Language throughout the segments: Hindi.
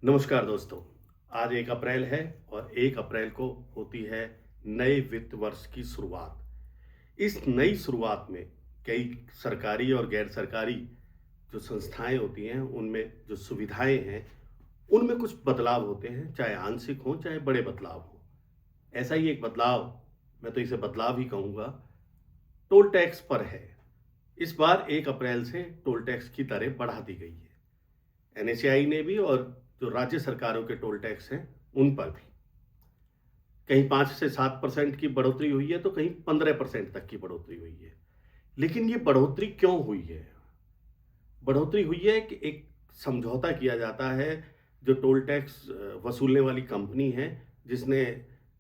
नमस्कार दोस्तों। आज 1 अप्रैल है और 1 अप्रैल को होती है नए वित्त वर्ष की शुरुआत। इस नई शुरुआत में कई सरकारी और गैर सरकारी जो संस्थाएं होती हैं उनमें जो सुविधाएं हैं उनमें कुछ बदलाव होते हैं, चाहे आंशिक हों चाहे बड़े बदलाव हों। ऐसा ही एक बदलाव, मैं तो इसे बदलाव ही कहूँगा, टोल टैक्स पर है। इस बार 1 अप्रैल से टोल टैक्स की दरें बढ़ा दी गई है। एनएचएआई ने भी और जो राज्य सरकारों के टोल टैक्स हैं उन पर भी कहीं 5 से 7% की बढ़ोतरी हुई है तो कहीं 15% तक की बढ़ोतरी हुई है। लेकिन ये बढ़ोतरी क्यों हुई है? बढ़ोतरी हुई है कि एक समझौता किया जाता है। जो टोल टैक्स वसूलने वाली कंपनी है जिसने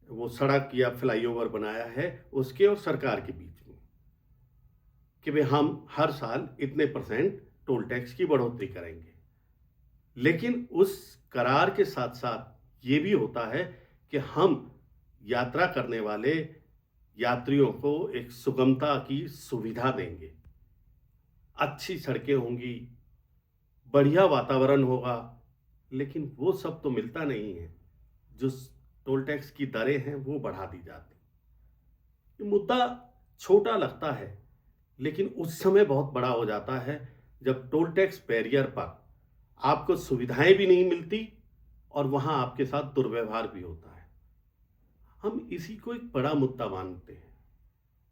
वो सड़क या फ्लाईओवर बनाया है उसके और सरकार के बीच में कि भाई हम हर साल इतने परसेंट टोल टैक्स की बढ़ोतरी करेंगे। लेकिन उस करार के साथ साथ ये भी होता है कि हम यात्रा करने वाले यात्रियों को एक सुगमता की सुविधा देंगे। अच्छी सड़कें होंगी, बढ़िया वातावरण होगा, लेकिन वो सब तो मिलता नहीं है। जो टोल टैक्स की दरें हैं वो बढ़ा दी जाती। ये मुद्दा छोटा लगता है, लेकिन उस समय बहुत बड़ा हो जाता है जब टोल टैक्स बैरियर पर आपको सुविधाएं भी नहीं मिलती और वहां आपके साथ दुर्व्यवहार भी होता है। हम इसी को एक बड़ा मुद्दा मानते हैं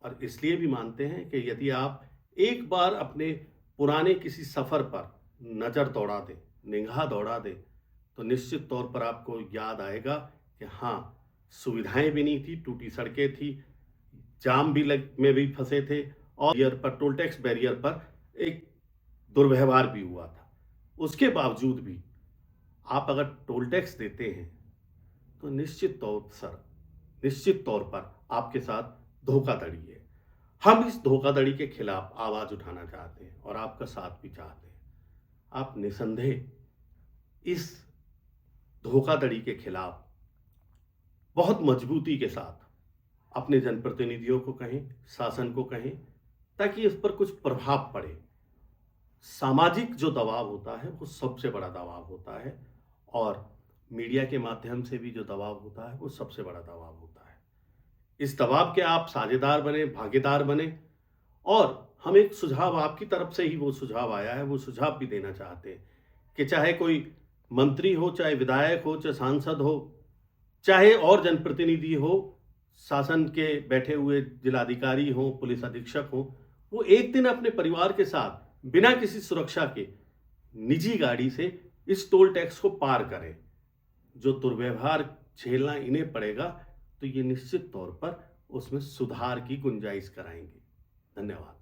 और इसलिए भी मानते हैं कि यदि आप एक बार अपने पुराने किसी सफर पर नजर दौड़ा दें, निगाह दौड़ा दें, तो निश्चित तौर पर आपको याद आएगा कि हाँ, सुविधाएं भी नहीं थी, टूटी सड़कें थी, जाम भी लग में भी फंसे थे और बैरियर पर, टोल टैक्स बैरियर पर एक दुर्व्यवहार भी हुआ था। उसके बावजूद भी आप अगर टोल टैक्स देते हैं तो निश्चित तौर पर आपके साथ धोखाधड़ी है। हम इस धोखाधड़ी के खिलाफ आवाज उठाना चाहते हैं और आपका साथ भी चाहते हैं। आप निसंदेह इस धोखाधड़ी के खिलाफ बहुत मजबूती के साथ अपने जनप्रतिनिधियों को कहें, शासन को कहें, ताकि इस पर कुछ प्रभाव पड़े। सामाजिक जो दबाव होता है वो सबसे बड़ा दबाव होता है और मीडिया के माध्यम से भी जो दबाव होता है वो सबसे बड़ा दबाव होता है। इस दबाव के आप साझेदार बने, भागीदार बने और हम एक सुझाव, आपकी तरफ से ही वो सुझाव आया है, वो सुझाव भी देना चाहते हैं कि चाहे कोई मंत्री हो, चाहे विधायक हो, चाहे सांसद हो, चाहे और जनप्रतिनिधि हो, शासन के बैठे हुए जिलाधिकारी हो, पुलिस अधीक्षक हो, वो एक दिन अपने परिवार के साथ बिना किसी सुरक्षा के निजी गाड़ी से इस टोल टैक्स को पार करें। जो दुर्व्यवहार झेलना इन्हें पड़ेगा तो ये निश्चित तौर पर उसमें सुधार की गुंजाइश कराएंगे। धन्यवाद।